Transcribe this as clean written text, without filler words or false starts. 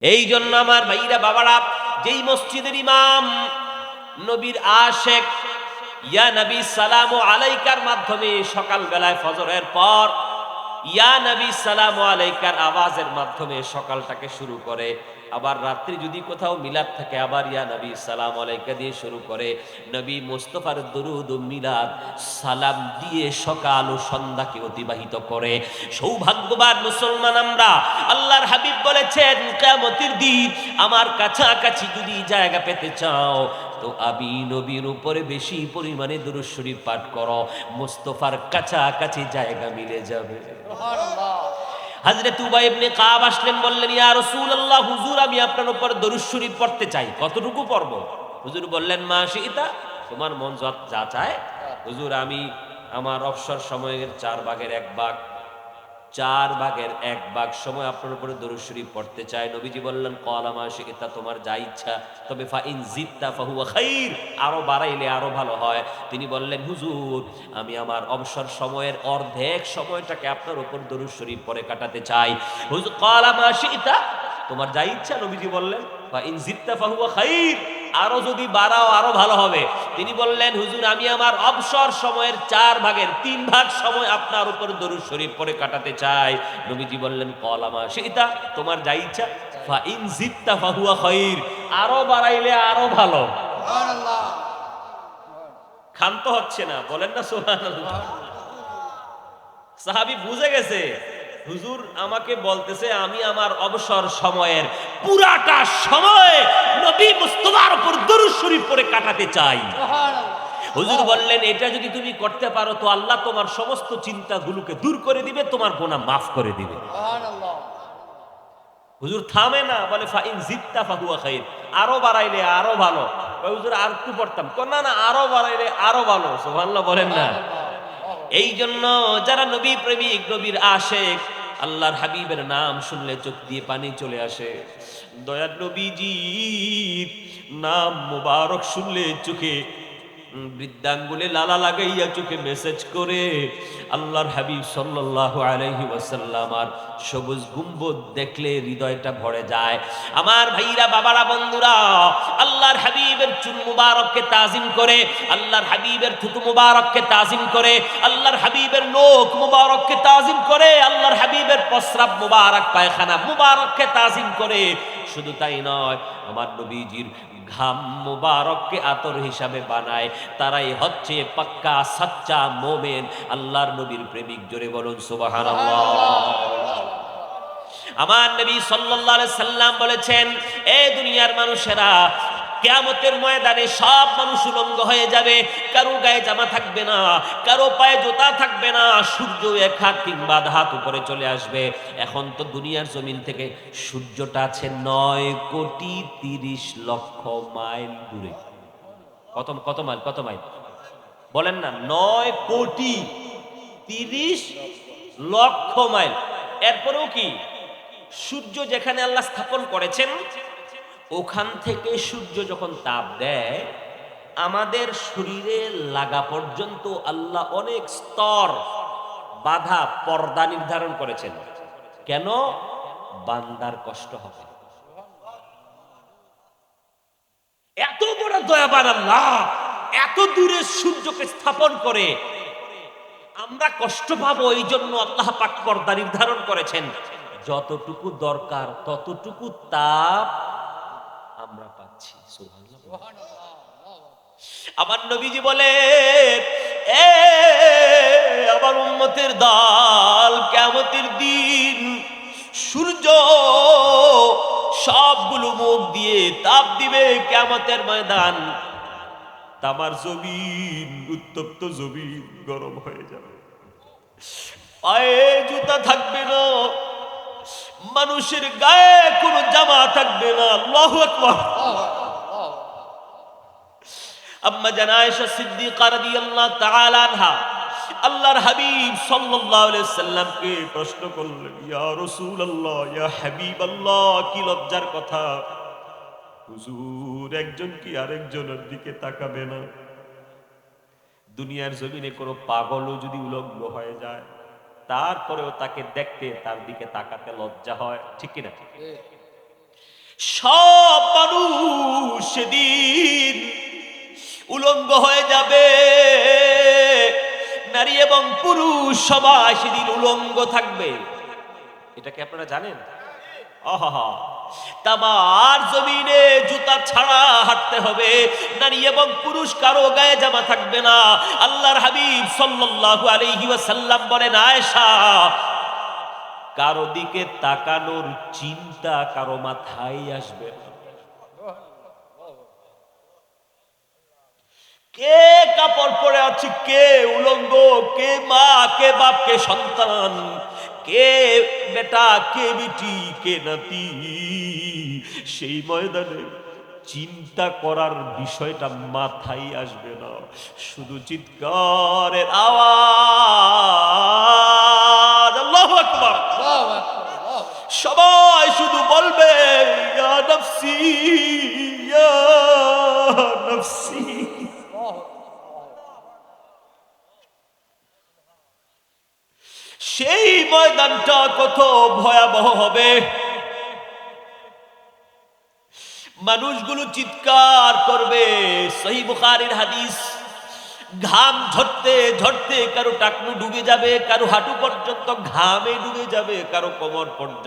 এই জন্য আমার ভাইরা বাবারা, যেই মসজিদের ইমাম নবীর আশেক ইয়া নবী সালামু আলাইকার মাধ্যমে সকাল বেলায় ফজরের পর ইয়া নবী সালামু আলাইকার আওয়াজের মাধ্যমে সকালটাকে শুরু করে, আবার রাত্রি যদি কোথাও মিলাদ থাকে আবার ইয়া নবী সালামু আলাইকা দিয়ে শুরু করে, নবী মুস্তাফার দরুদ ও মিলাদ সালাম দিয়ে সকাল ও সন্ধ্যাকে অতিবাহিত করে। সৌভাগ্যবান মুসলমান আমরা। আল্লাহর হাবিব বলেছেন, কিয়ামতের দিন আমার কাছাকাছি যদি জায়গা পেতে চাও তো আমি নবীর উপরে বেশি পরিমাণে দুরূদ শরীফ পাঠ করো, মুস্তাফার কাছাকাছি জায়গা মিলে যাবে। হযরত উবাই ইবনে কাব আসলেন, বললেন, ইয়া রাসূলুল্লাহ, হুজুর আমি আপনার উপর দরুদ শরীফ পড়তে চাই, কতটুকু পড়ব? হুজুর বললেন, মা শিইতা, তোমার মন যা চায়। হুজুর আমি আমার অবসর সময়ের 4/1 ভাগ সময় আপনার উপরে দরুদ শরীফ পড়তে চাই। নবীজি বললেন, ক্বালা মা শিইতা, তোমার যা ইচ্ছা, তবে ফা ইন জিদতা ফাহুয়া খাইর, আরো বাড়াইলে আরো ভালো হয়। তিনি বললেন, হুজুর আমি আমার অবসর সময়ের অর্ধেক সময়টাকে আপনার উপর দরুদ শরীফ পড়ে কাটাতে চাই। হুজুর ক্বালা মা শিইতা, তোমার যা ইচ্ছা। নবীজি বললেন, ফা ইন জিদতা ফাহুয়া খাইর, আরো যদি বাড়াও আরো ভালো হবে। তিনি বললেন, হুজুর আমি আমার অবসর সময়ের 4/3 সময় আপনার উপর দরুদ শরীফ পড়ে কাটাতে চাই। নবীজি বললেন, ক্বালা মা শিইতা, তোমার যা ইচ্ছা। ফা ইন জিদতা ফাহুয়া খাইর, আরো বাড়াইলে আরো ভালো। সুবহানাল্লাহ। ক্ষান্ত হচ্ছে না, বলেন না সুবহানাল্লাহ। সাহাবী বুঝে গেছে, হুজুর আমাকে বলতেছে আমি আমার অবসর সময়ের পুরাটা সময় নবী মুস্তাফার উপর দরুদ শরীফ পড়ে কাটাতে চাই। হুজুর বললেন, এটা যদি তুমি করতে পারো তো আল্লাহ তোমার সমস্ত চিন্তাগুলোকে দূর করে দিবে, তোমার গুনাহ মাফ করে দিবে। হুজুর থামে না, বলে ফা ইন জিদতা ফাহুয়া খাইর, আরো বাড়াইলে আরো ভালো। হুজুর আর একটু পড়তাম, না না আরো বাড়াইলে আরো ভালো। সুবহানাল্লাহ বলেন না। এই জন্য যারা নবী প্রেমিক, নবীর আশেক, আল্লাহর হাবিবের নাম শুনলে চোখ দিয়ে পানি চলে আসে। দয়ার নবীজির নাম মুবারক শুনলে চোখে বৃদ্ধাঙ্গুলে লালা লাগাইয়া চোখে মেসেজ করে আল্লাহর হাবিব সাল্লাল্লাহু আলাইহি ওয়াসাল্লাম আর সবুজ গুম্বদ দেখলে হৃদয়টা ভরে যায়। আমার ভাইরা বাবারা বন্ধুরা, আল্লাহর হাবিবের চুল মুবারককে তাজিম করে, আল্লাহর হাবিবের থুতু মুবারককে তাজিম করে, আল্লাহর হাবিবের নখ মুবারককে তাজিম করে, আল্লাহর হাবিবের প্রস্রাব মুবারক, পায়খানা মুবারককে তাজিম করে। শুধু তাই নয়, আমার নবীজির ঘাম মুবারককে আতর হিসাবে বানায়। তারাই হচ্ছে পাক্কা সাচ্চা মোমেন, আল্লাহর নবীর প্রেমিক। জোরে বলুন সুবহানাল্লাহ। আমার নবী সাল্লাল্লাহু আলাইহি সাল্লাম বলেছেন, এ দুনিয়ার মানুষেরা, কিয়ামতের ময়দানে সব মানুষ উলঙ্গ হয়ে যাবে, কারো গায়ে জামা থাকবে না, কারো পায়ে জুতা থাকবে না, সূর্য 1 হাত কিংবা 1.5 হাত উপরে চলে আসবে। এখন তো দুনিয়ার জমিন থেকে সূর্যটা আছে 9,30,00,000 মাইল দূরে। কত মাইল বলেন না? 9,30,00,000 মাইল। এরপরেও কি সূর্য যেখানে আল্লাহ স্থাপন করেছেন, ওখান থেকে সূর্য যখন তাপ দেয় আমাদের শরীরে লাগা পর্যন্ত আল্লাহ অনেক স্তর, বাধা, পর্দা নির্ধারণ করেছেন। কেন? বান্দার কষ্ট হবে। এত বড় দয়াবান আল্লাহ এত দূরে সূর্যকে স্থাপন করে আমরা কষ্ট পাবো, এই জন্য আল্লাহ পাক পর্দা নির্ধারণ করেছেন। যতটুকু দরকার ততটুকু তাপ আমরা পাচ্ছি। সুবহানাল্লাহ। আমার নবীজি বলে, এ আমার উম্মতের দল, কিয়ামতের দিন সূর্য সবগুলো মুখ দিয়ে তাপ দিবে। কিয়ামতের ময়দান, তামার জমিন, উত্তপ্ত জমিন গরম হয়ে যাবে, পায়ে জুতা থাকবে না, মানুষের গায়ে কোনো জামা থাকবে না। আল্লাহু আকবার। আম্মা জান আয়েশা সিদ্দিকা রাদিয়াল্লাহু তাআলা আনহা আল্লাহর হাবিব সাল্লাল্লাহু আলাইহি সাল্লামকে প্রশ্ন করলেন, ইয়া রাসূলুল্লাহ, ইয়া হাবিবাল্লাহ, কি লজ্জার কথা, হুজুর একজন কি আরেকজনের দিকে তাকাবে না? দুনিয়ার জমিনে কোনো পাগলও যদি উলঙ্গ হয়ে যায় তারপরেও তাকে দেখতে, তার দিকে তাকাতে লজ্জা হয়, ঠিক কিনা? সব মানুষ সেদিন উলঙ্গ হয়ে যাবে, নারী এবং পুরুষ সবাই সেদিন উলঙ্গ থাকবে। এটা কি আপনারা জানেন? আহা, তামার জমিনে জুতা ছাড়া হাঁটতে হবে, নারী এবং পুরুষ কারো গায়ে জামা থাকবে না। আল্লাহর হাবিব সাল্লাল্লাহু আলাইহি ওয়াসাল্লাম বলেন, আয়েশা, কারো দিকে তাকানোর চিন্তা কারো মাথায় আসবে না। কে কাপড় পরে আছে, কে উলঙ্গ, কে মা, কে বাপ, কে সন্তান, কে বেটা, কে বিটি, কে নাতি, সেই ময়দানে চিন্তা করার বিষয়টা মাথায় আসবে না। শুধু চিৎকারের আওয়াজ, আল্লাহু আকবার। সবাই শুধু বলবে, ইয়া নফসি, ইয়া নফসি। সেই ময়দানটা কত ভয়াবহ হবে। মানুষগুলো চিৎকার করবে। সহিহ বুখারীর হাদিস, ঘাম ঝরতে ঝরতে কারো টাকনু ডুবে যাবে, কারো হাঁটু পর্যন্ত ঘামে ডুবে যাবে, কারো কোমর পর্যন্ত।